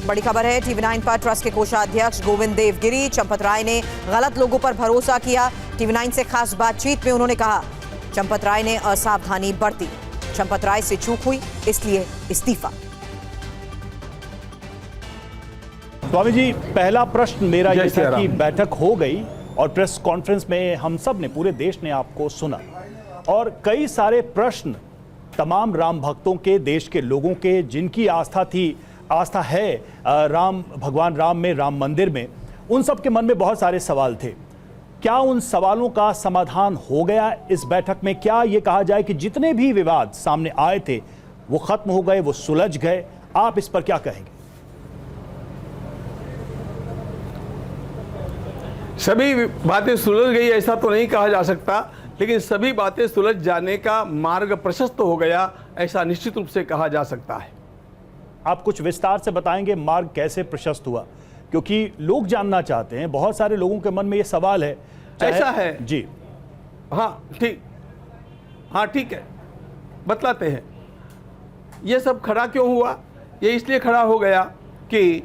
बड़ी खबर है टीवी9 पर। ट्रस्ट के कोषाध्यक्ष गोविंद देवगिरी, चंपत राय ने गलत लोगों पर भरोसा किया। टीवी9 से खास बातचीत में उन्होंने कहा, चंपत राय ने असावधानी बरती, चंपत राय से चूक हुई इसलिए इस्तीफा। स्वामी जी, पहला प्रश्न मेरा यह था कि बैठक हो गई और प्रेस कॉन्फ्रेंस में हम सब ने, पूरे देश ने आपको सुना और कई सारे प्रश्न तमाम राम भक्तों के, देश के लोगों के, जिनकी आस्था है भगवान राम में, राम मंदिर में, उन सब के मन में बहुत सारे सवाल थे। क्या उन सवालों का समाधान हो गया इस बैठक में? क्या ये कहा जाए कि जितने भी विवाद सामने आए थे वो खत्म हो गए, वो सुलझ गए? आप इस पर क्या कहेंगे? सभी बातें सुलझ गई ऐसा तो नहीं कहा जा सकता, लेकिन सभी बातें सुलझ जाने का मार्ग प्रशस्त हो गया ऐसा निश्चित रूप से कहा जा सकता है। आप कुछ विस्तार से बताएंगे मार्ग कैसे प्रशस्त हुआ, क्योंकि लोग जानना चाहते हैं, बहुत सारे लोगों के मन में ये सवाल है। ऐसा है जी, हाँ ठीक है, बतलाते हैं। ये सब खड़ा क्यों हुआ? ये इसलिए खड़ा हो गया कि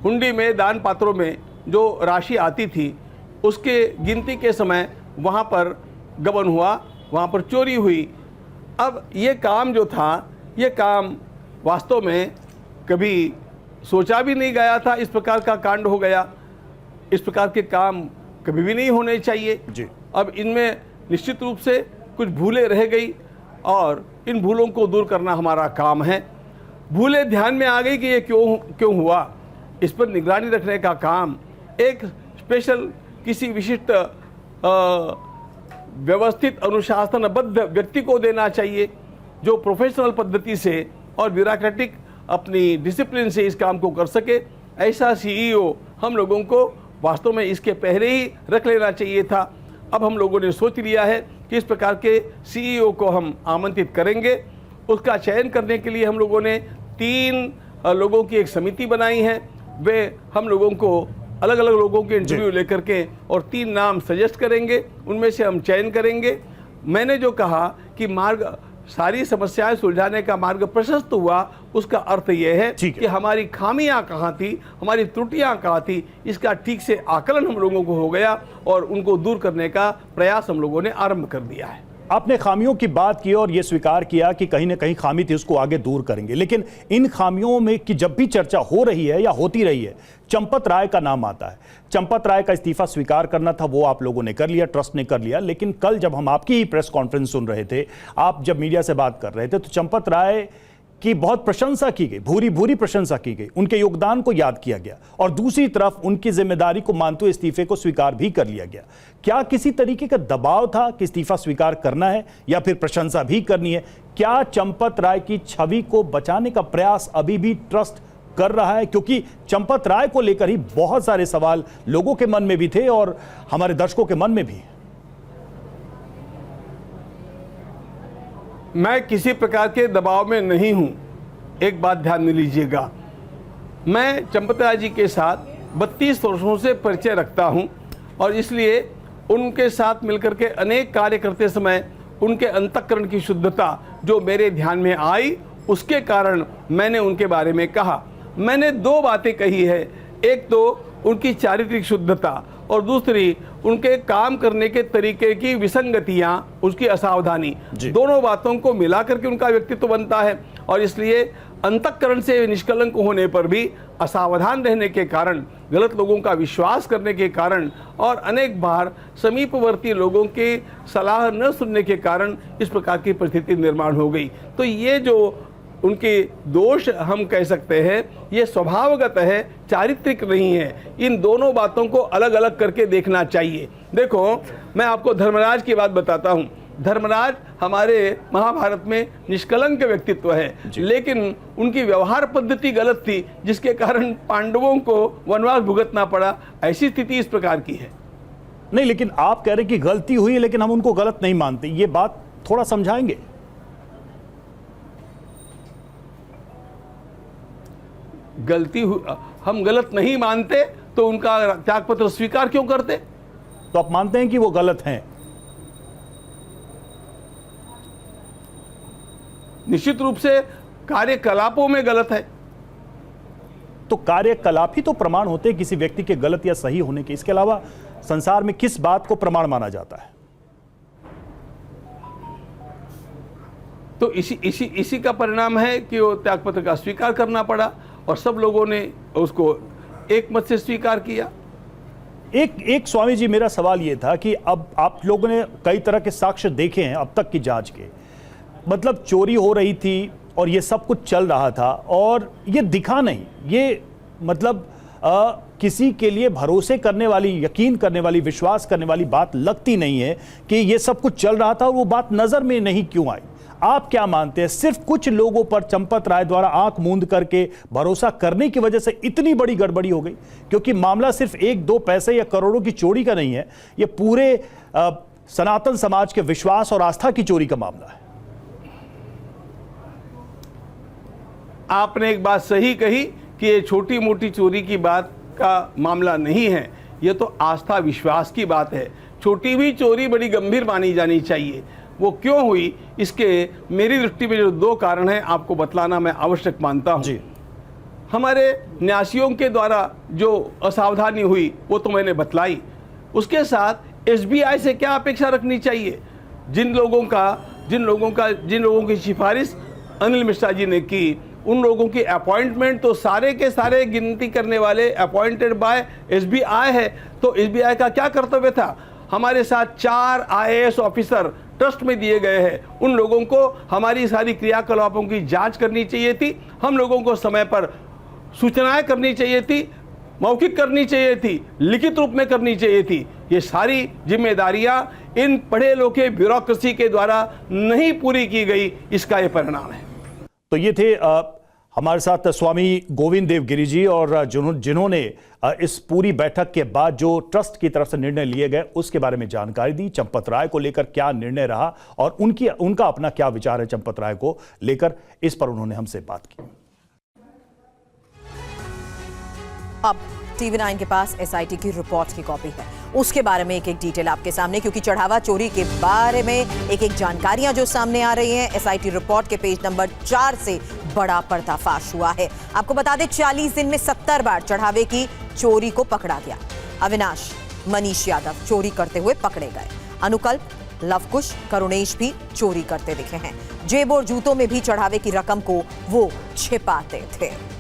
हुंडी में, दान पात्रों में जो राशि आती थी उसके गिनती के समय वहाँ पर गबन हुआ, वहाँ पर चोरी हुई। अब ये काम जो था, ये काम वास्तव में कभी सोचा भी नहीं गया था। इस प्रकार का कांड हो गया। इस प्रकार के काम कभी भी नहीं होने चाहिए जी। अब इनमें निश्चित रूप से कुछ भूलें रह गई और इन भूलों को दूर करना हमारा काम है। भूलें ध्यान में आ गई कि ये क्यों हुआ, इस पर निगरानी रखने का काम एक स्पेशल, किसी विशिष्ट व्यवस्थित अनुशासनबद्ध व्यक्ति को देना चाहिए, जो प्रोफेशनल पद्धति से और ब्यूरोक्रेटिक अपनी डिसिप्लिन से इस काम को कर सके। ऐसा सीईओ हम लोगों को वास्तव में इसके पहले ही रख लेना चाहिए था। अब हम लोगों ने सोच लिया है कि इस प्रकार के सीईओ को हम आमंत्रित करेंगे। उसका चयन करने के लिए हम लोगों ने 3 लोगों की एक समिति बनाई है। वे हम लोगों को अलग अलग लोगों के इंटरव्यू लेकर के और 3 नाम सजेस्ट करेंगे, उनमें से हम चयन करेंगे। मैंने जो कहा कि मार्ग, सारी समस्याएं सुलझाने का मार्ग प्रशस्त हुआ, उसका अर्थ यह है कि हमारी खामियां कहाँ थी, हमारी त्रुटियां कहाँ थी, इसका ठीक से आकलन हम लोगों को हो गया और उनको दूर करने का प्रयास हम लोगों ने आरंभ कर दिया है। आपने खामियों की बात की और यह स्वीकार किया कि कहीं ना कहीं खामी थी, उसको आगे दूर करेंगे, लेकिन इन खामियों में कि जब भी चर्चा हो रही है या होती रही है, चंपत राय का नाम आता है। चंपत राय का इस्तीफा स्वीकार करना था, वो आप लोगों ने कर लिया, ट्रस्ट ने कर लिया। लेकिन कल जब हम आपकी ही प्रेस कॉन्फ्रेंस सुन रहे थे, आप जब मीडिया से बात कर रहे थे, तो चंपत राय की बहुत प्रशंसा की गई, भूरी भूरी प्रशंसा की गई, उनके योगदान को याद किया गया और दूसरी तरफ उनकी जिम्मेदारी को मानते हुए इस्तीफे को स्वीकार भी कर लिया गया। क्या किसी तरीके का दबाव था कि इस्तीफा स्वीकार करना है या फिर प्रशंसा भी करनी है? क्या चंपत राय की छवि को बचाने का प्रयास अभी भी ट्रस्ट कर रहा है? क्योंकि चंपत राय को लेकर ही बहुत सारे सवाल लोगों के मन में भी थे और हमारे दर्शकों के मन में भी। मैं किसी प्रकार के दबाव में नहीं हूं, एक बात ध्यान में लीजिएगा। मैं चंपत राय जी के साथ 32 वर्षों से परिचय रखता हूं और इसलिए उनके साथ मिलकर के अनेक कार्य करते समय उनके अंतःकरण की शुद्धता जो मेरे ध्यान में आई, उसके कारण मैंने उनके बारे में कहा। मैंने 2 बातें कही है, एक तो उनकी चारित्रिक शुद्धता और दूसरी उनके काम करने के तरीके की विसंगतियां, उसकी असावधानी। दोनों बातों को मिलाकर के उनका व्यक्तित्व बनता है और इसलिए अंतःकरण से निष्कलंक होने पर भी असावधान रहने के कारण, गलत लोगों का विश्वास करने के कारण और अनेक बार समीपवर्ती लोगों की सलाह न सुनने के कारण इस प्रकार की परिस्थिति निर्माण हो गई। तो ये जो उनके दोष हम कह सकते हैं, ये स्वभावगत है, चारित्रिक नहीं है। इन दोनों बातों को अलग अलग करके देखना चाहिए। देखो, मैं आपको धर्मराज की बात बताता हूँ। धर्मराज हमारे महाभारत में निष्कलंक व्यक्तित्व है, लेकिन उनकी व्यवहार पद्धति गलत थी, जिसके कारण पांडवों को वनवास भुगतना पड़ा। ऐसी स्थिति इस प्रकार की है। नहीं, लेकिन आप कह रहे कि गलती हुई, लेकिन हम उनको गलत नहीं मानते, ये बात थोड़ा समझाएंगे? गलती हम गलत नहीं मानते तो उनका त्यागपत्र स्वीकार क्यों करते? तो आप मानते हैं कि वो गलत हैं? निश्चित रूप से कार्यकलापों में गलत है। तो कार्यकलाप ही तो प्रमाण होते हैं किसी व्यक्ति के गलत या सही होने के। इसके अलावा संसार में किस बात को प्रमाण माना जाता है? तो इसी का परिणाम है कि वो त्यागपत्र का स्वीकार करना पड़ा और सब लोगों ने उसको एक मत से स्वीकार किया। एक स्वामी जी, मेरा सवाल ये था कि अब आप लोगों ने कई तरह के साक्ष्य देखे हैं अब तक की जांच के, मतलब चोरी हो रही थी और ये सब कुछ चल रहा था और ये दिखा नहीं, ये मतलब किसी के लिए भरोसे करने वाली, यकीन करने वाली, विश्वास करने वाली बात लगती नहीं है कि ये सब कुछ चल रहा था और वो बात नजर में नहीं क्यों आई। आप क्या मानते हैं, सिर्फ कुछ लोगों पर चंपत राय द्वारा आंख मूंद करके भरोसा करने की वजह से इतनी बड़ी गड़बड़ी हो गई? क्योंकि मामला सिर्फ एक दो पैसे या करोड़ों की चोरी का नहीं है, यह पूरे सनातन समाज के विश्वास और आस्था की चोरी का मामला है। आपने एक बात सही कही कि ये छोटी मोटी चोरी की बात का मामला नहीं है, ये तो आस्था विश्वास की बात है। छोटी भी चोरी बड़ी गंभीर मानी जानी चाहिए। वो क्यों हुई, इसके मेरी दृष्टि में जो दो कारण हैं आपको बतलाना मैं आवश्यक मानता हूं। जी। हमारे न्यासियों के द्वारा जो असावधानी हुई वो तो मैंने बतलाई, उसके साथ एसबीआई से क्या अपेक्षा रखनी चाहिए? जिन लोगों की सिफारिश अनिल मिश्रा जी ने की, उन लोगों की अपॉइंटमेंट तो सारे के सारे गिनती करने वाले अपॉइंटेड बाय एसबीआई है। तो एसबीआई का क्या कर्तव्य था? हमारे साथ 4 आईएएस ऑफिसर ट्रस्ट में दिए गए हैं, उन लोगों को हमारी सारी क्रियाकलापों की जांच करनी चाहिए थी, हम लोगों को समय पर सूचनाएं करनी चाहिए थी, मौखिक करनी चाहिए थी, लिखित रूप में करनी चाहिए थी। ये सारी जिम्मेदारियां इन पढ़े लिखे ब्यूरोक्रेसी के द्वारा नहीं पूरी की गई, इसका ये परिणाम है। तो ये थे हमारे साथ स्वामी गोविंद देव गिरी जी, और जिन्होंने इस पूरी बैठक के बाद जो ट्रस्ट की तरफ से निर्णय लिए गए उसके बारे में जानकारी दी। चंपत राय को लेकर क्या निर्णय रहा और उनका अपना क्या विचार है चंपत राय को लेकर, इस पर उन्होंने हमसे बात की। अब TV9 के पास SIT की रिपोर्ट की कॉपी है, उसके बारे में एक एक डिटेल आपके सामने, क्योंकि चढ़ावा चोरी के बारे में एक एक जानकारियां जो सामने आ रही हैं। SIT रिपोर्ट के पेज नंबर 4 से बड़ा पर्दाफाश हुआ है। आपको बता दें 40 दिन में 70 बार चढ़ावे की चोरी को पकड़ा गया। अविनाश, मनीष यादव चोरी करते हुए पकड़े गए। अनुकल्प, लवकुश, करुणेश भी चोरी करते दिखे हैं। जेब और जूतों में भी चढ़ावे की रकम को वो छिपाते थे।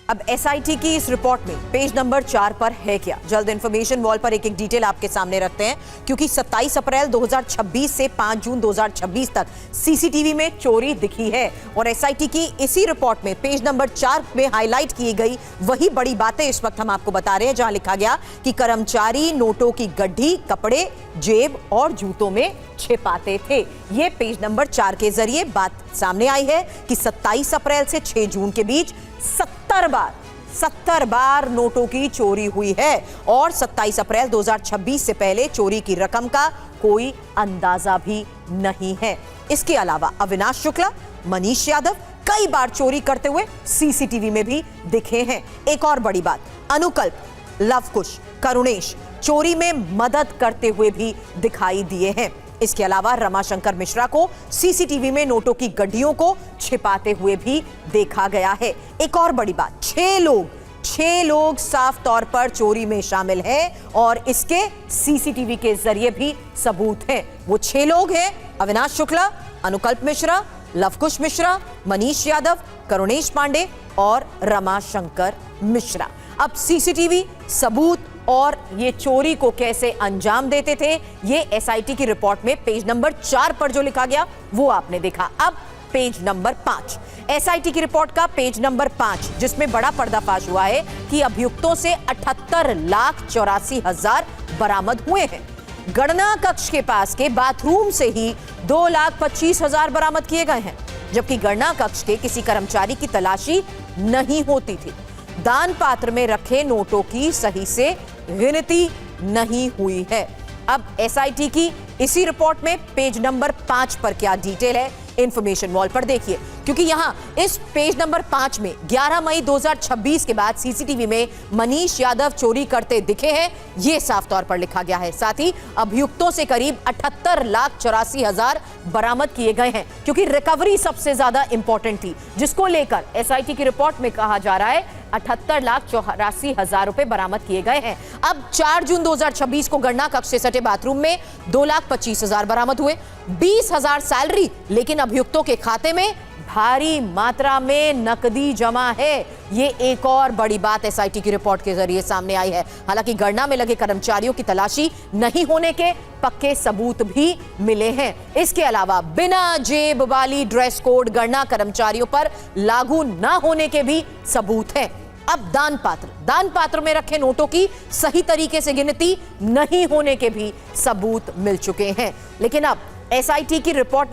अब SIT की इस रिपोर्ट में पेज नंबर 4 पर है क्या? जल्द इंफॉर्मेशन वॉल पर एक एक डिटेल आपके सामने रखते हैं, क्योंकि 27 अप्रैल 2026 से 5 जून 2026 तक CCTV में चोरी दिखी है। और SIT की इसी रिपोर्ट में पेज नंबर 4 में हाईलाइट की गई वही बड़ी बातें इस वक्त हम आपको बता रहे हैं, जहां लिखा गया कि कर्मचारी नोटों की गड्ढी कपड़े, जेब और जूतों में छिपाते थे। ये पेज नंबर 4 के जरिए बात सामने आई है कि 27 अप्रैल से 6 जून के बीच 70 बार नोटों की चोरी हुई है और 27 अप्रैल 2026 से पहले चोरी की रकम का कोई अंदाजा भी नहीं है। इसके अलावा अविनाश शुक्ला, मनीष यादव कई बार चोरी करते हुए CCTV में भी दिखे हैं। एक और बड़ी बात, अनुकल्प, लवकुश, करुणेश चोरी में मदद करते हुए भी दिखाई दिए हैं। इसके अलावा रमाशंकर मिश्रा को CCTV में नोटों की गड्ढियों को छिपाते हुए भी देखा गया है। एक और बड़ी बात, 6 लोग साफ तौर पर चोरी में शामिल हैं और इसके CCTV के जरिए भी सबूत हैं। वो 6 लोग हैं अविनाश शुक्ला, अनुकल्प मिश्रा, लवकुश मिश्रा, मनीष यादव, करुणेश पांडे और रमाशंकर मिश्रा। अब CCTV, सबूत और ये चोरी को कैसे अंजाम देते थे, ये SIT की रिपोर्ट में पेज नंबर 4 पर जो लिखा गया वो आपने देखा। अब पेज नंबर 5, SIT की रिपोर्ट का पेज नंबर 5, जिसमें बड़ा पर्दाफाश हुआ है कि अभियुक्तों से 78,84,000 बरामद हुए हैं। गणना कक्ष के पास के बाथरूम से ही 2,25,000 बरामद किए गए हैं, जबकि गणना कक्ष के किसी कर्मचारी की तलाशी नहीं होती थी। दान पात्र में रखे नोटों की सही से गिनती नहीं हुई है। अब SIT की इसी रिपोर्ट में पेज नंबर 5 पर क्या डिटेल है, इंफॉर्मेशन वॉल पर देखिए। क्योंकि यहां इस पेज नंबर 5 में 11 मई 2026 के बाद सीसीटीवी में मनीष यादव चोरी करते दिखे हैं, यह साफ तौर पर लिखा गया है। साथ ही अभियुक्तों से करीब 78,84,000 बरामद किए गए हैं, क्योंकि रिकवरी सबसे ज्यादा इंपॉर्टेंट थी, जिसको लेकर एसआईटी की रिपोर्ट में कहा जा रहा है 78,84,000 रुपए बरामद किए गए हैं। अब 4 जून 2026 को गणना कक्ष से सटे बाथरूम में 2,25,000 बरामद हुए, 20,000 सैलरी, लेकिन अभियुक्तों के खाते में भारी मात्रा में नकदी जमा है। ये एक और बड़ी बात एसआईटी की रिपोर्ट के जरिए सामने आई है। हालांकि गणना में लगे कर्मचारियों की तलाशी नहीं होने के पक्के सबूत भी मिले हैं। इसके अलावा बिना जेब वाली ड्रेस कोड गणना कर्मचारियों पर लागू न होने के भी सबूत हैं। अब दान पात्र में रखे नोटों की सही तरीके से गिनती नहीं होने के भी सबूत मिल चुके हैं। लेकिन अब एसआईटी की रिपोर्ट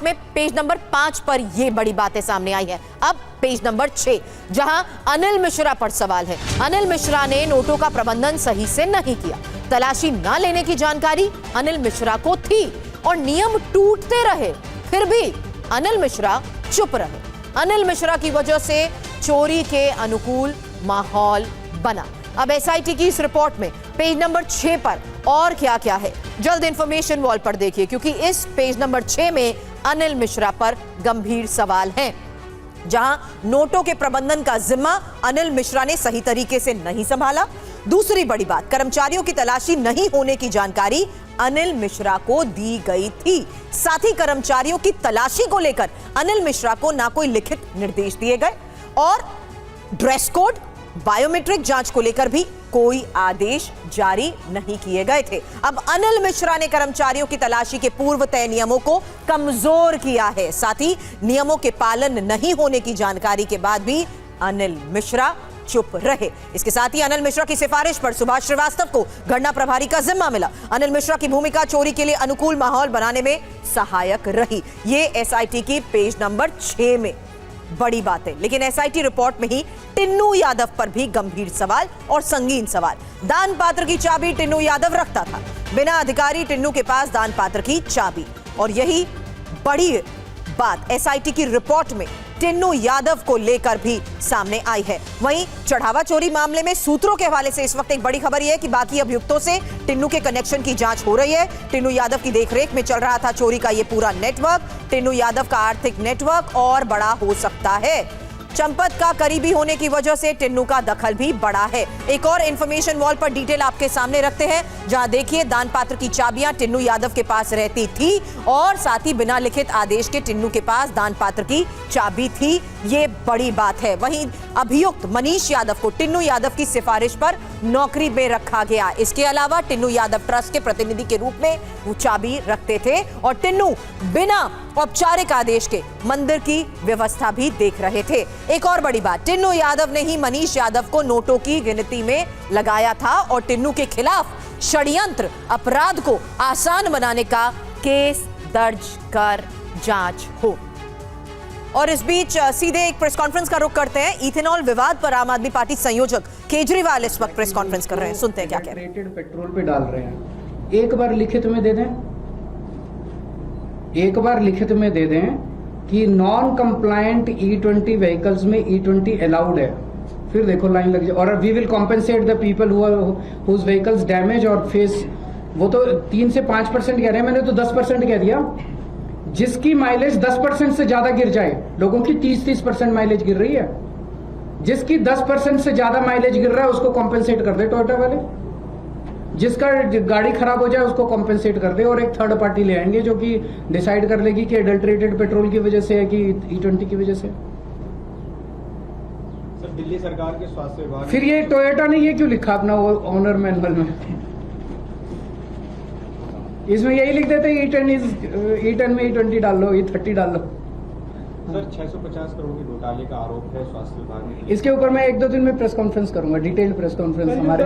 में पेज नंबर 5 पर यह बड़ी बातें सामने आई है। अब पेज नंबर 6, जहां अनिल मिश्रा पर सवाल है। अनिल मिश्रा ने नोटों का प्रबंधन सही से नहीं किया। तलाशी न लेने की जानकारी अनिल मिश्रा को थी और नियम टूटते रहे, फिर भी अनिल मिश्रा चुप रहे। अनिल मिश्रा की वजह से चोरी के अनुकूल माहौल बना। अब एसआईटी की इस रिपोर्ट में पेज नंबर 6 पर और क्या क्या है, जल्द इंफॉर्मेशन वॉल पर देखिए, क्योंकि इस पेज नंबर 6 में अनिल मिश्रा पर गंभीर सवाल हैं। जहां नोटों के प्रबंधन का जिम्मा अनिल मिश्रा ने सही तरीके से नहीं संभाला। दूसरी बड़ी बात, कर्मचारियों की तलाशी नहीं होने की जानकारी अनिल मिश्रा को दी गई थी। साथ ही कर्मचारियों की तलाशी को लेकर अनिल मिश्रा को ना कोई लिखित निर्देश दिए गए और ड्रेस कोड, बायोमेट्रिक जांच को लेकर भी कोई आदेश जारी नहीं किए गए थे। अब अनिल मिश्रा ने कर्मचारियों की तलाशी के पूर्व तय नियमों को कमजोर किया है। साथ ही नियमों के पालन नहीं होने की जानकारी के बाद भी अनिल मिश्रा चुप रहे। इसके साथ ही अनिल मिश्रा की सिफारिश पर सुभाष श्रीवास्तव को गणना प्रभारी का जिम्मा मिला। अनिल मिश्रा की भूमिका चोरी के लिए अनुकूल माहौल बनाने में सहायक रही। ये एसआईटी की पेज नंबर 6 में बड़ी बात है। लेकिन एसआईटी रिपोर्ट में ही टिन्नू यादव पर भी गंभीर सवाल और संगीन सवाल। दान पात्र की चाबी टिन्नू यादव रखता था, बिना अधिकारी टिन्नू के पास दान पात्र की चाबी, और यही बड़ी बात एसआईटी की रिपोर्ट में टिन्नू यादव को लेकर भी सामने आई है। वहीं चढ़ावा चोरी मामले में सूत्रों के हवाले से इस वक्त एक बड़ी खबर यह है कि बाकी अभियुक्तों से टिन्नू के कनेक्शन की जांच हो रही है। टिन्नू यादव की देखरेख में चल रहा था चोरी का यह पूरा नेटवर्क। टिन्नू यादव का आर्थिक नेटवर्क और बड़ा हो सकता है। चंपत का करीबी होने की वजह से टिन्नू का दखल भी बड़ा है। एक और इंफॉर्मेशन वॉल पर डिटेल आपके सामने रखते हैं, जहां देखिए दान पात्र की चाबियां टिन्नू यादव के पास रहती थी और साथ ही बिना लिखित आदेश के टिन्नू के पास दान पात्र की चाबी थी। ये बड़ी बात है। वहीं अभियुक्त मनीष यादव को टिन्नू यादव की सिफारिश पर नौकरी में रखा गया। इसके अलावा टिन्नू यादव ट्रस्ट के प्रतिनिधि के रूप में वो चाबी रखते थे और टिन्नू बिना औपचारिक आदेश के मंदिर की व्यवस्था भी देख रहे थे। एक और बड़ी बात, टिन्नू यादव ने ही मनीष यादव को नोटों की गिनती में लगाया था और टिन्नू के खिलाफ षड्यंत्र, अपराध को आसान बनाने का केस दर्ज कर जांच हो। और इस बीच सीधे एक प्रेस कॉन्फ्रेंस का रुख करते हैं। इथेनॉल विवाद पर आम आदमी पार्टी संयोजक केजरीवाल इस वक्त प्रेस कॉन्फ्रेंस कर रहे हैं, सुनते हैं क्या कह रहे हैं। पेट्रोल पे डाल रहे हैं, एक बार लिखित में दे दें, एक बार लिखित में दे दें कि नॉन कंप्लायंट E20 व्हीकल्स में E20 अलाउड है, फिर देखो लाइन लग जाए। और we will compensate the people whose vehicles damage और फेस, वो तो 3 से 5% कह रहे हैं, मैंने तो 10% कह दिया। जिसकी माइलेज 10% से ज्यादा गिर जाए, लोगों की 30% माइलेज गिर रही है, जिसकी 10% से ज्यादा माइलेज गिर रहा है उसको कॉम्पेंसेट कर दे टोयोटा वाले। जिसका गाड़ी खराब हो जाए उसको कॉम्पेंसेट कर दे और एक थर्ड पार्टी ले आएंगे जो कि डिसाइड कर लेगी कि एडल्ट्रेटेड पेट्रोल की वजह से है कि E20 की वजह से। सर, दिल्ली सरकार के स्वास्थ्य विभाग, फिर ये टोयोटा ने ये क्यों लिखा अपना ऑनर मैनुअल में? इसमें यही लिख देते E10 में E20 डाल लो, E30 डाल लो। सर, 650 करोड़ के घोटाले का आरोप है स्वास्थ्य विभाग में। इसके ऊपर मैं 1-2 दिन में प्रेस कॉन्फ्रेंस करूंगा, डिटेल्ड प्रेस कॉन्फ्रेंस। हमारे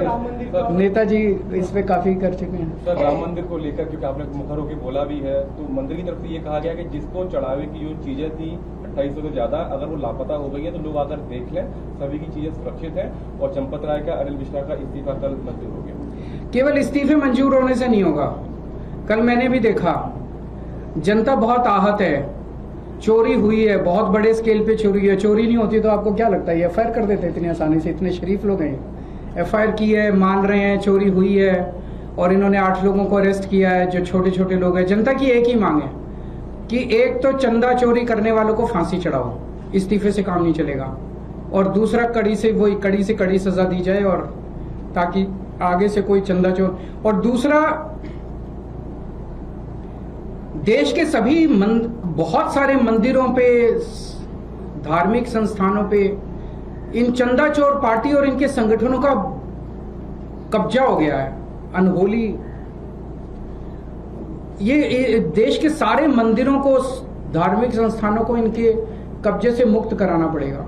नेताजी इस पे काफी कर चुके हैं। सर, राम मंदिर को लेकर क्योंकि आपने मुखर होकर बोला भी है, तो मंदिर की तरफ से ये कहा गया कि जिसको चढ़ावे की जो चीजें थी 2800 से ज्यादा, अगर वो लापता हो गई है तो लोग आकर देख लें, सभी की चीजें सुरक्षित है। और चंपत राय का, अनिल मिश्रा का इस्तीफा कल मंजूर हो गया। केवल इस्तीफे मंजूर होने से नहीं होगा। कल मैंने भी देखा जनता बहुत आहत है। चोरी हुई है, बहुत बड़े स्केल पे चोरी है। चोरी नहीं होती तो आपको क्या लगता है एफआईआर कर देते इतनी आसानी से? इतने शरीफ लोग हैं, एफआईआर की है, मान रहे हैं चोरी हुई है, और इन्होंने 8 लोगों को अरेस्ट किया है जो छोटे छोटे लोग हैं। जनता की एक ही मांग है कि एक तो चंदा चोरी करने वालों को फांसी चढ़ाओ, इस्तीफे से काम नहीं चलेगा, और दूसरा कड़ी से कड़ी सजा दी जाए, और ताकि आगे से कोई चंदा चोर। और दूसरा, देश के सभी बहुत सारे मंदिरों पे, धार्मिक संस्थानों पे इन चंदा चोर पार्टी और इनके संगठनों का कब्जा हो गया है। अनहोली, ये देश के सारे मंदिरों को, धार्मिक संस्थानों को इनके कब्जे से मुक्त कराना पड़ेगा,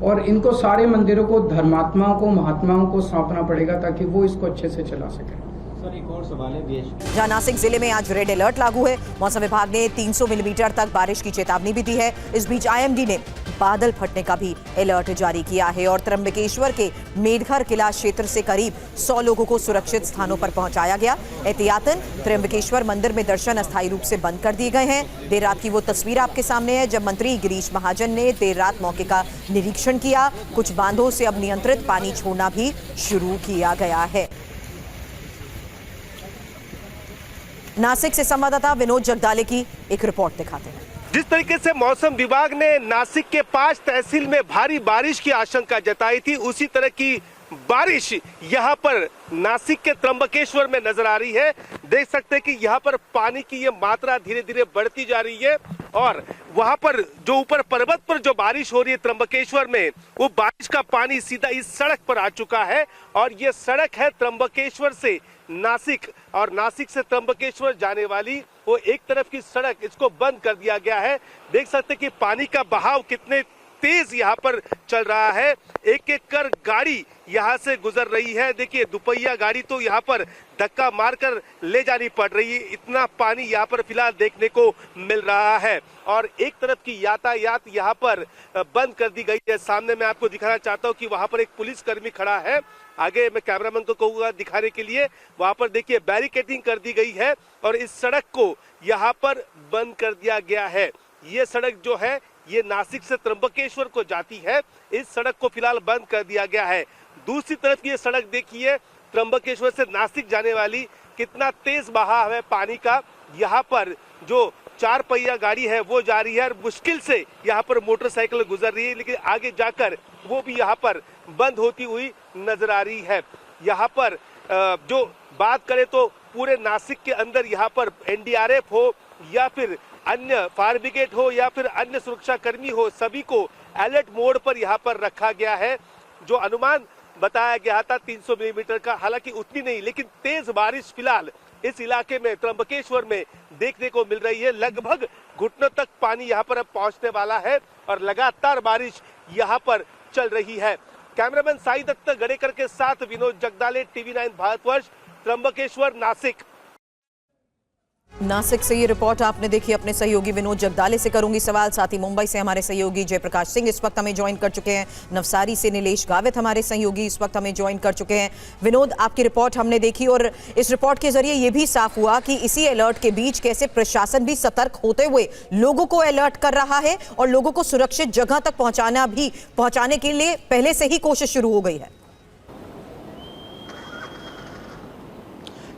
और इनको सारे मंदिरों को धर्मात्माओं को, महात्माओं को सौंपना पड़ेगा ताकि वो इसको अच्छे से चला सके। सर, एक और सवाल है, जहां नासिक जिले में आज रेड अलर्ट लागू है। मौसम विभाग ने 300 मिलीमीटर तक बारिश की चेतावनी भी दी है। इस बीच आईएमडी ने बादल फटने का भी अलर्ट जारी किया है और त्र्यंबकेश्वर के मेढघर किला क्षेत्र से करीब 100 लोगों को सुरक्षित स्थानों पर पहुंचाया गया। एहतियातन त्र्यंबकेश्वर मंदिर में दर्शन अस्थायी रूप से बंद कर दिए गए हैं। देर रात की वो तस्वीर आपके सामने है जब मंत्री गिरीश महाजन ने देर रात मौके का निरीक्षण किया। कुछ बांधों से अब नियंत्रित पानी छोड़ना भी शुरू किया गया है। नासिक से संवाददाता विनोद जगदाले की एक रिपोर्ट दिखाते हैं। जिस तरीके से मौसम विभाग ने नासिक के 5 तहसील में भारी बारिश की आशंका जताई थी, उसी तरह की बारिश यहाँ पर नासिक के त्र्यंबकेश्वर में नजर आ रही है। देख सकते हैं कि यहाँ पर पानी की ये मात्रा धीरे धीरे बढ़ती जा रही है और वहां पर जो ऊपर पर्वत पर जो बारिश हो रही है त्र्यंबकेश्वर में, वो बारिश का पानी सीधा इस सड़क पर आ चुका है और ये सड़क है त्र्यंबकेश्वर से नासिक, और नासिक से त्र्यंबकेश्वर जाने वाली वो एक तरफ की सड़क, इसको बंद कर दिया गया है। देख सकते हैं कि पानी का बहाव कितने तेज यहाँ पर चल रहा है। एक एक कर गाड़ी यहाँ से गुजर रही है। देखिए दुपहिया गाड़ी तो यहाँ पर धक्का मारकर ले जानी पड़ रही है, इतना पानी यहाँ पर फिलहाल देखने को मिल रहा है और एक तरफ की यातायात यहाँ पर बंद कर दी गई है। सामने मैं आपको दिखाना चाहता हूँ कि वहाँ पर एक पुलिसकर्मी खड़ा है। आगे मैं कैमरामैन को कहूँगा दिखाने के लिए। वहाँ पर देखिए बैरिकेडिंग कर दी गई है और इस सड़क को यहाँ पर बंद कर दिया गया है। ये सड़क जो है ये नासिक से त्र्यंबकेश्वर को जाती है, इस सड़क को फिलहाल बंद कर दिया गया है। दूसरी तरफ की ये सड़क देखिए त्र्यंबकेश्वर से नासिक जाने वाली, कितना तेज बहाव है पानी का। यहाँ पर जो 4 पहिया गाड़ी है वो जा रही है और मुश्किल से यहाँ पर मोटरसाइकिल गुजर रही है, लेकिन आगे जाकर वो भी यहाँ पर बंद होती हुई नजर आ रही है। यहाँ पर जो बात करें तो पूरे नासिक के अंदर यहाँ पर एनडीआरएफ हो या फिर अन्य फायर ब्रिगेड हो या फिर अन्य सुरक्षा कर्मी हो, सभी को अलर्ट मोड पर यहाँ पर रखा गया है। जो अनुमान बताया गया था 300 मिलीमीटर का, हालांकि उतनी नहीं, लेकिन तेज बारिश फिलहाल इस इलाके में त्र्यंबकेश्वर में देखने को मिल रही है। लगभग घुटनों तक पानी यहाँ पर अब पहुंचने वाला है और लगातार बारिश यहाँ पर चल रही है। कैमरामैन साई दत्त गड़ेकर के साथ विनोद जगदाले, TV9 भारतवर्ष, त्र्यंबकेश्वर, नासिक। नासिक से ये रिपोर्ट आपने देखी। अपने सहयोगी विनोद जगदाले से करूंगी सवाल, साथ ही मुंबई से हमारे सहयोगी जयप्रकाश सिंह इस वक्त हमें ज्वाइन कर चुके हैं। नवसारी से नीलेश गावित हमारे सहयोगी इस वक्त हमें ज्वाइन कर चुके हैं। विनोद, आपकी रिपोर्ट हमने देखी और इस रिपोर्ट के जरिए ये भी साफ हुआ कि इसी अलर्ट के बीच कैसे प्रशासन भी सतर्क होते हुए लोगों को अलर्ट कर रहा है और लोगों को सुरक्षित जगह तक पहुंचाने के लिए पहले से ही कोशिश शुरू हो गई है।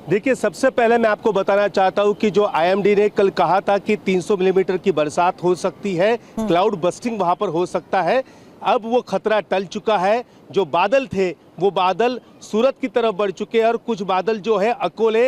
देखिए, सबसे पहले मैं आपको बताना चाहता हूं कि जो आईएमडी ने कल कहा था कि 300 मिलीमीटर की बरसात हो सकती है, क्लाउड बस्टिंग वहां पर हो सकता है, अब वो खतरा टल चुका है। जो बादल थे वो बादल सूरत की तरफ बढ़ चुके हैं और कुछ बादल जो है अकोले,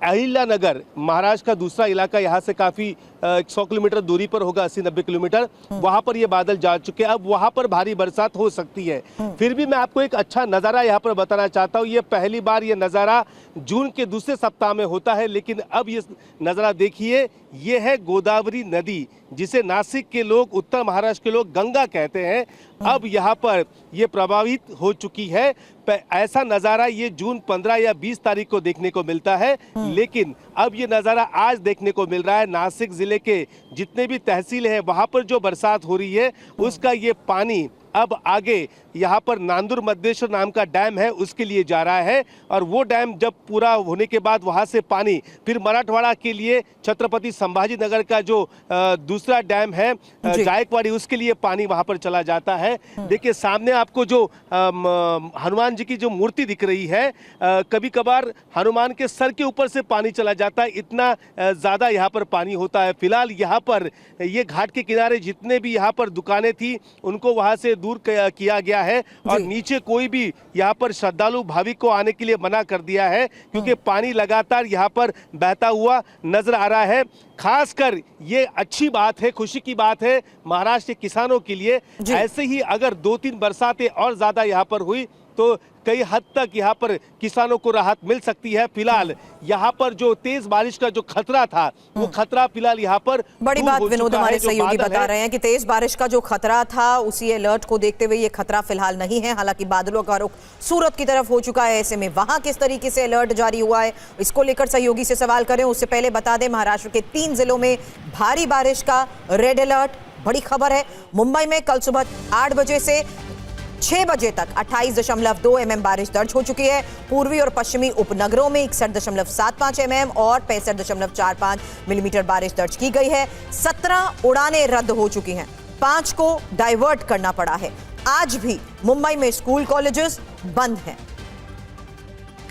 अहिल्यानगर, महाराष्ट्र का दूसरा इलाका, यहाँ से काफ़ी 100 किलोमीटर दूरी पर होगा, 80-90 किलोमीटर, वहाँ पर ये बादल जा चुके हैं। अब वहाँ पर भारी बरसात हो सकती है। फिर भी मैं आपको एक अच्छा नज़ारा यहाँ पर बताना चाहता हूँ। ये पहली बार ये नज़ारा जून के दूसरे सप्ताह में होता है, लेकिन अब ये नज़ारा देखिए, ये है गोदावरी नदी, जिसे नासिक के लोग, उत्तर महाराष्ट्र के लोग गंगा कहते हैं। अब यहाँ पर ये प्रभावित हो चुकी है। ऐसा नज़ारा ये जून 15 या 20 तारीख को देखने को मिलता है, लेकिन अब ये नज़ारा आज देखने को मिल रहा है। नासिक जिले के जितने भी तहसील हैं वहाँ पर जो बरसात हो रही है उसका ये पानी अब आगे यहाँ पर नांदुर मद्देश्वर नाम का डैम है उसके लिए जा रहा है, और वो डैम जब पूरा होने के बाद वहाँ से पानी फिर मराठवाड़ा के लिए छत्रपति संभाजी नगर का जो दूसरा डैम है जायकवाड़ी, उसके लिए पानी वहाँ पर चला जाता है। देखिए सामने आपको जो हनुमान जी की जो मूर्ति दिख रही है, कभी कभार हनुमान के सर के ऊपर से पानी चला जाता है, इतना ज़्यादा यहाँ पर पानी होता है। फिलहाल यहाँ पर ये घाट के किनारे जितने भी यहाँ पर दुकानें थी उनको वहाँ से दूर किया गया है, और नीचे कोई भी यहाँ पर श्रद्धालु भाविक को आने के लिए मना कर दिया है, क्योंकि पानी लगातार यहाँ पर बहता हुआ नजर आ रहा है। खासकर ये अच्छी बात है, खुशी की बात है महाराष्ट्र के किसानों के लिए। ऐसे ही अगर 2-3 बरसातें और ज्यादा यहाँ पर हुई तो कई हद तक यहाँ पर किसानों को राहत मिल सकती है। फिलहाल यहाँ पर जो तेज बारिश का जो खतरा था वो खतरा फिलहाल यहाँ पर बड़ी बात विनोद हमारे सहयोगी बता रहे हैं कि तेज बारिश का जो खतरा था उसी अलर्ट को देखते हुए ये खतरा फिलहाल नहीं है। हालांकि बादलों का रुख सूरत की तरफ हो चुका है, ऐसे में वहां किस तरीके से अलर्ट जारी हुआ है इसको लेकर सहयोगी से सवाल करें। उससे पहले बता दें महाराष्ट्र के 3 जिलों में भारी बारिश का रेड अलर्ट। बड़ी खबर है, मुंबई में कल सुबह 8 बजे से 6 बजे तक 28.2 mm बारिश दर्ज हो चुकी है। पूर्वी और पश्चिमी उपनगरों में 61.75 mm और 65.45 मिलीमीटर बारिश दर्ज की गई है। 17 उड़ानें रद्द हो चुकी हैं, 5 को डाइवर्ट करना पड़ा है। आज भी मुंबई में स्कूल कॉलेजेस बंद हैं।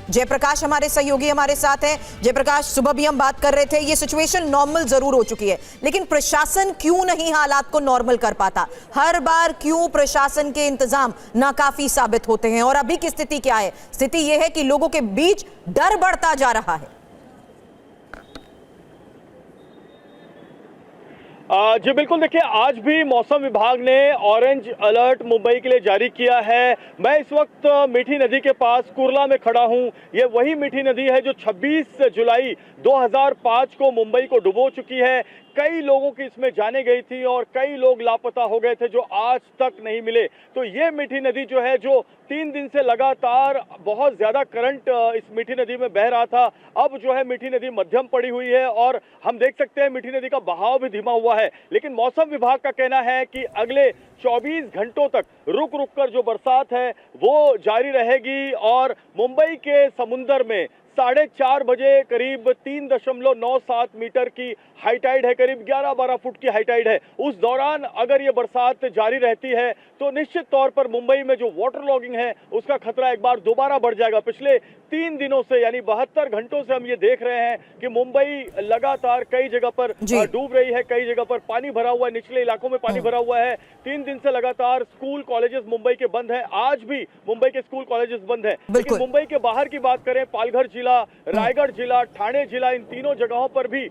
जयप्रकाश हमारे सहयोगी हमारे साथ हैं। जयप्रकाश, सुबह भी हम बात कर रहे थे, ये सिचुएशन नॉर्मल जरूर हो चुकी है, लेकिन प्रशासन क्यों नहीं हालात को नॉर्मल कर पाता? हर बार क्यों प्रशासन के इंतजाम नाकाफी साबित होते हैं? और अभी की स्थिति क्या है? स्थिति यह है कि लोगों के बीच डर बढ़ता जा रहा है। जी बिल्कुल, देखिए आज भी मौसम विभाग ने ऑरेंज अलर्ट मुंबई के लिए जारी किया है। मैं इस वक्त मीठी नदी के पास कुर्ला में खड़ा हूं। ये वही मीठी नदी है जो 26 जुलाई 2005 को मुंबई को डुबो चुकी है। कई लोगों की इसमें जाने गई थी और कई लोग लापता हो गए थे जो आज तक नहीं मिले। तो ये मीठी नदी जो है, जो 3 दिन से लगातार बहुत ज्यादा करंट इस मीठी नदी में बह रहा था, अब जो है मीठी नदी मध्यम पड़ी हुई है और हम देख सकते हैं मीठी नदी का बहाव भी धीमा हुआ है। लेकिन मौसम विभाग का कहना है कि अगले 24 घंटों तक रुक रुक कर जो बरसात है वो जारी रहेगी और मुंबई के समुंदर में 4:30 बजे करीब 3.97 मीटर की हाई टाइड है, करीब 11-12 फुट की हाई टाइड है। उस दौरान अगर ये बरसात जारी रहती है तो निश्चित तौर पर मुंबई में जो वाटर लॉगिंग है उसका खतरा एक बार दोबारा बढ़ जाएगा। पिछले 3 दिनों से यानी 72 घंटों से हम ये देख रहे हैं कि मुंबई लगातार कई जगह पर डूब रही है, कई जगह पर पानी भरा हुआ है, निचले इलाकों में पानी भरा हुआ है। 3 दिन से लगातार स्कूल कॉलेजेस मुंबई के बंद हैं। आज भी मुंबई के स्कूल कॉलेजेस बंद हैं। लेकिन मुंबई के बाहर की बात करें, पालघर जिला, रायगढ़ जिला, ठाणे जिला, इन तीनों जगहों पर भी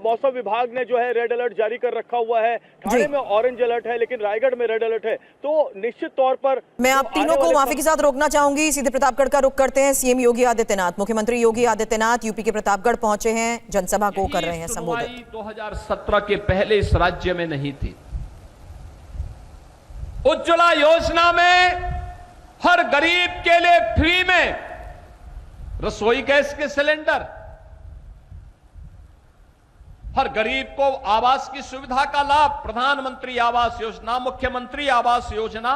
मौसम विभाग ने जो है रेड अलर्ट जारी कर रखा हुआ है। ठाणे में ऑरेंज अलर्ट है, लेकिन रायगढ़ में रेड अलर्ट है। तो निश्चित तौर पर मैं आप तीनों को माफी के साथ रोकना चाहूंगी। सीधे प्रतापगढ़ का रुख करते हैं। सीएम योगी आदित्यनाथ, मुख्यमंत्री योगी आदित्यनाथ यूपी के प्रतापगढ़ पहुंचे हैं, जनसभा को कर रहे हैं संबोधित। 2017 के पहले इस राज्य में नहीं थी। उज्ज्वला योजना में हर गरीब के लिए फ्री में रसोई गैस के सिलेंडर, हर गरीब को आवास की सुविधा का लाभ, प्रधानमंत्री आवास योजना, मुख्यमंत्री आवास योजना,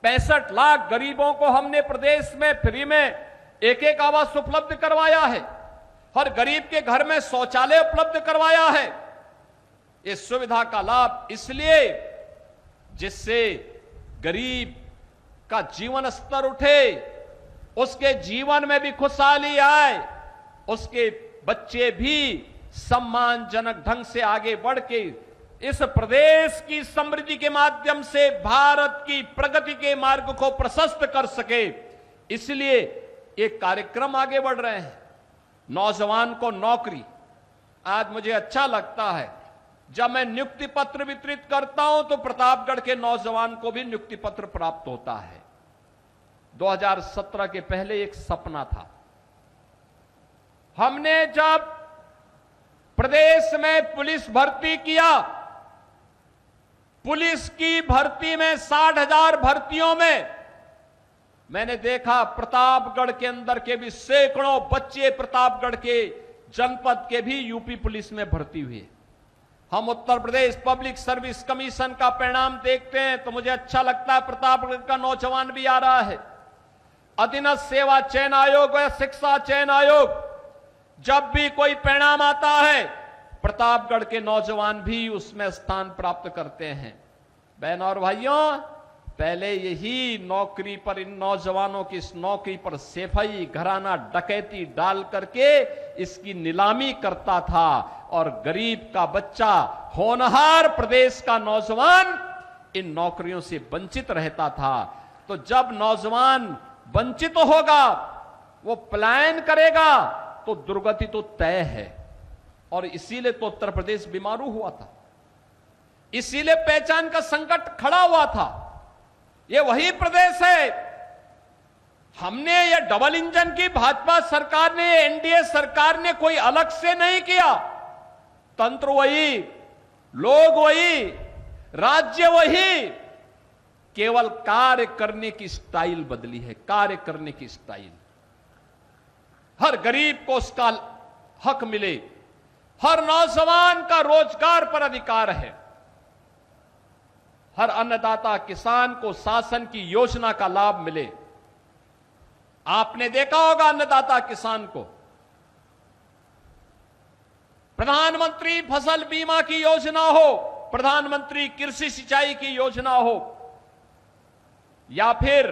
65 लाख गरीबों को हमने प्रदेश में फ्री में एक आवास उपलब्ध करवाया है। हर गरीब के घर में शौचालय उपलब्ध करवाया है। इस सुविधा का लाभ इसलिए जिससे गरीब का जीवन स्तर उठे, उसके जीवन में भी खुशहाली आए, उसके बच्चे भी सम्मानजनक ढंग से आगे बढ़ के इस प्रदेश की समृद्धि के माध्यम से भारत की प्रगति के मार्ग को प्रशस्त कर सके। इसलिए ये कार्यक्रम आगे बढ़ रहे हैं। नौजवान को नौकरी, आज मुझे अच्छा लगता है जब मैं नियुक्ति पत्र वितरित करता हूं तो प्रतापगढ़ के नौजवान को भी नियुक्ति पत्र प्राप्त होता है। 2017 के पहले एक सपना था। हमने जब प्रदेश में पुलिस भर्ती किया, पुलिस की भर्ती में 60,000 भर्तियों में मैंने देखा प्रतापगढ़ के अंदर के भी सैकड़ों बच्चे प्रतापगढ़ के जनपद के भी यूपी पुलिस में भर्ती हुए। हम Uttar Pradesh public service commission का परिणाम देखते हैं तो मुझे अच्छा लगता है। प्रतापगढ़ का नौजवान भी आ रहा है। अधीनस्थ सेवा चयन आयोग या शिक्षा चयन आयोग, जब भी कोई परिणाम आता है प्रतापगढ़ के नौजवान भी उसमें स्थान प्राप्त करते हैं। बहनों और भाइयों, पहले यही नौकरी पर, इन नौजवानों की इस नौकरी पर सेफई, घराना डकैती डाल करके इसकी नीलामी करता था और गरीब का बच्चा, होनहार प्रदेश का नौजवान इन नौकरियों से वंचित रहता था। तो जब नौजवान वंचित होगा, वो पलायन करेगा, तो दुर्गति तो तय है। और इसीलिए तो उत्तर प्रदेश बीमारू हुआ था, इसीलिए पहचान का संकट खड़ा हुआ था। ये वही प्रदेश है। हमने ये डबल इंजन की भाजपा सरकार ने, एनडीए सरकार ने कोई अलग से नहीं किया। तंत्र वही, लोग वही, राज्य वही, केवल कार्य करने की स्टाइल बदली है। कार्य करने की स्टाइल, हर गरीब को उसका हक मिले, हर नौजवान का रोजगार पर अधिकार है, हर अन्नदाता किसान को शासन की योजना का लाभ मिले। आपने देखा होगा अन्नदाता किसान को प्रधानमंत्री फसल बीमा की योजना हो, प्रधानमंत्री कृषि सिंचाई की योजना हो, या फिर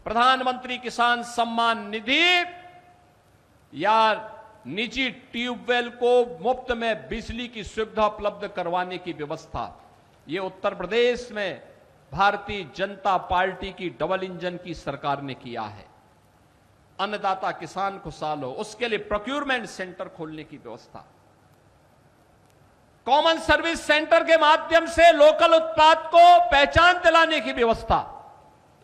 प्रधानमंत्री किसान सम्मान निधि, या निजी ट्यूबवेल को मुफ्त में बिजली की सुविधा उपलब्ध करवाने की व्यवस्था, ये उत्तर प्रदेश में भारतीय जनता पार्टी की डबल इंजन की सरकार ने किया है। अन्नदाता किसान खुशहाल हो, उसके लिए प्रोक्योरमेंट सेंटर खोलने की व्यवस्था, कॉमन सर्विस सेंटर के माध्यम से लोकल उत्पाद को पहचान दिलाने की व्यवस्था,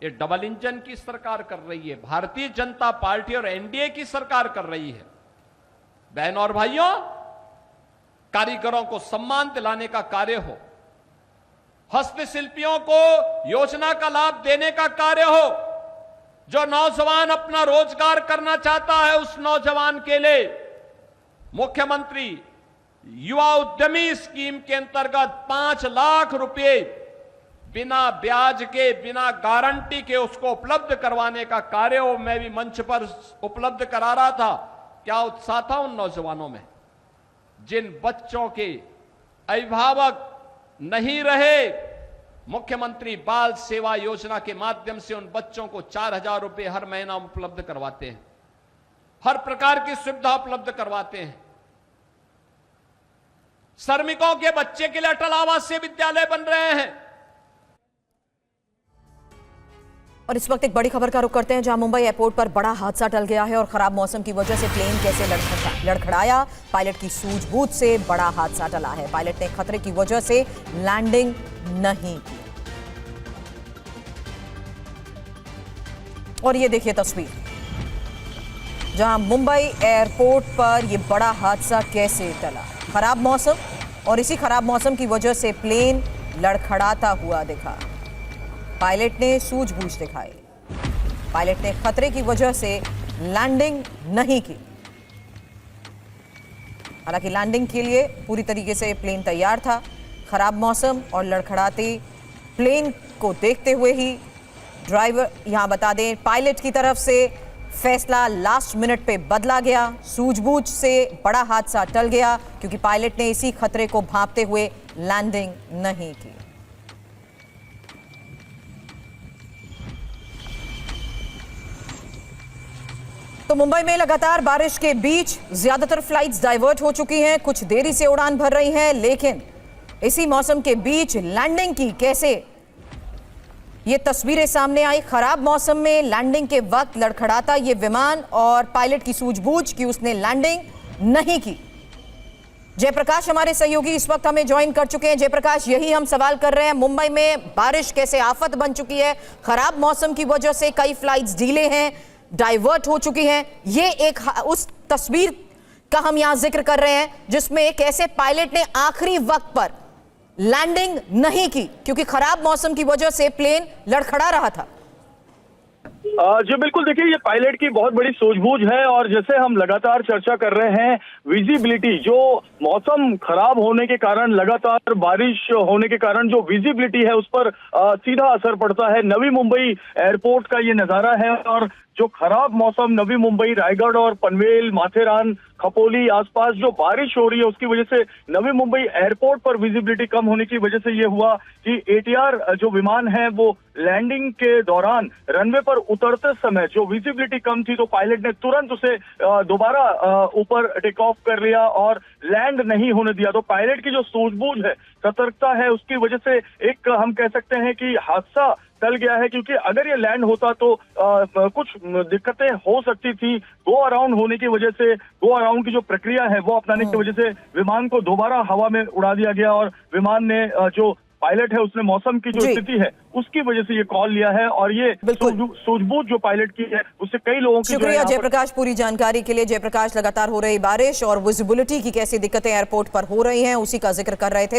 ये डबल इंजन की सरकार कर रही है। भारतीय जनता पार्टी और एनडीए की सरकार कर रही है। बहनों और भाइयों, कारीगरों को सम्मान दिलाने का कार्य हो, हस्तशिल्पियों को योजना का लाभ देने का कार्य हो, जो नौजवान अपना रोजगार करना चाहता है उस नौजवान के लिए मुख्यमंत्री युवा उद्यमी स्कीम के अंतर्गत 5 लाख रुपए बिना ब्याज के, बिना गारंटी के उसको उपलब्ध करवाने का कार्य हो। मैं भी मंच पर उपलब्ध करा रहा था। क्या उत्साह था उन नौजवानों में, जिन बच्चों के अभिभावक नहीं रहे। मुख्यमंत्री बाल सेवा योजना के माध्यम से उन बच्चों को 4000 रुपए हर महीना उपलब्ध करवाते हैं, हर प्रकार की सुविधा उपलब्ध करवाते हैं। श्रमिकों के बच्चे के लिए अटल आवासीय विद्यालय बन रहे हैं। और इस वक्त एक बड़ी खबर का रुख करते हैं, जहां मुंबई एयरपोर्ट पर बड़ा हादसा टल गया है और खराब मौसम की वजह से प्लेन कैसे लड़खड़ाया। पायलट की सूझबूझ से बड़ा हादसा टला है। पायलट ने खतरे की वजह से लैंडिंग नहीं की। और ये देखिए तस्वीर, जहां मुंबई एयरपोर्ट पर यह बड़ा हादसा कैसे टला। खराब मौसम, और इसी खराब मौसम की वजह से प्लेन लड़खड़ाता हुआ दिखा। पायलट ने सूझबूझ दिखाई। पायलट ने खतरे की वजह से लैंडिंग नहीं की। हालांकि लैंडिंग के लिए पूरी तरीके से प्लेन तैयार था। खराब मौसम और लड़खड़ाते प्लेन को देखते हुए ही ड्राइवर, यहां बता दें पायलट की तरफ से फैसला लास्ट मिनट पे बदला गया। सूझबूझ से बड़ा हादसा टल गया क्योंकि पायलट ने इसी खतरे को भांपते हुए लैंडिंग नहीं की। तो मुंबई में लगातार बारिश के बीच ज्यादातर फ्लाइट्स डाइवर्ट हो चुकी हैं, कुछ देरी से उड़ान भर रही हैं, लेकिन इसी मौसम के बीच लैंडिंग की कैसे ये तस्वीरें सामने आई। खराब मौसम में लैंडिंग के वक्त लड़खड़ाता ये विमान और पायलट की सूझबूझ की उसने लैंडिंग नहीं की। जयप्रकाश हमारे सहयोगी इस वक्त हमें ज्वाइन कर चुके हैं। जयप्रकाश, यही हम सवाल कर रहे हैं, मुंबई में बारिश कैसे आफत बन चुकी है। खराब मौसम की वजह से कई फ्लाइट्स डीले हैं, डाइवर्ट हो चुकी हैं। ये एक उस तस्वीर का हम यहां जिक्र कर रहे हैं जिसमें कैसे पायलट ने आखिरी वक्त पर लैंडिंग नहीं की क्योंकि खराब मौसम की वजह से प्लेन लड़खड़ा रहा था। जी बिल्कुल, देखिए ये पायलट की बहुत बड़ी सूझबूझ है और जैसे हम लगातार चर्चा कर रहे हैं, विजिबिलिटी जो मौसम खराब होने के कारण, लगातार बारिश होने के कारण जो विजिबिलिटी है उस पर सीधा असर पड़ता है। नवी मुंबई एयरपोर्ट का ये नजारा है और जो खराब मौसम नवी मुंबई, रायगढ़ और पनवेल, माथेरान, खपोली आसपास जो बारिश हो रही है उसकी वजह से नवी मुंबई एयरपोर्ट पर विजिबिलिटी कम होने की वजह से ये हुआ कि ATR जो विमान है वो लैंडिंग के दौरान रनवे पर उतरते समय जो विजिबिलिटी कम थी तो पायलट ने तुरंत उसे दोबारा ऊपर टेक ऑफ कर लिया और लैंड नहीं होने दिया। तो पायलट की जो सूझबूझ है, सतर्कता है, उसकी वजह से एक हम कह सकते हैं कि हादसा टल गया है, क्योंकि अगर ये लैंड होता तो कुछ दिक्कतें हो सकती थी। गो अराउंड होने की वजह से, गो अराउंड की जो प्रक्रिया है वो अपनाने की वजह से विमान को दोबारा हवा में उड़ा दिया गया और विमान ने जो पायलट है उसने मौसम की जो स्थिति है उसकी वजह से ये कॉल लिया है और ये सूझबूझ जो पायलट की है उससे कई लोगों की। शुक्रिया जयप्रकाश पूरी जानकारी के लिए। जयप्रकाश, लगातार हो रही बारिश और विजिबिलिटी की कैसी दिक्कतें एयरपोर्ट पर हो रही हैं उसी का जिक्र कर रहे थे।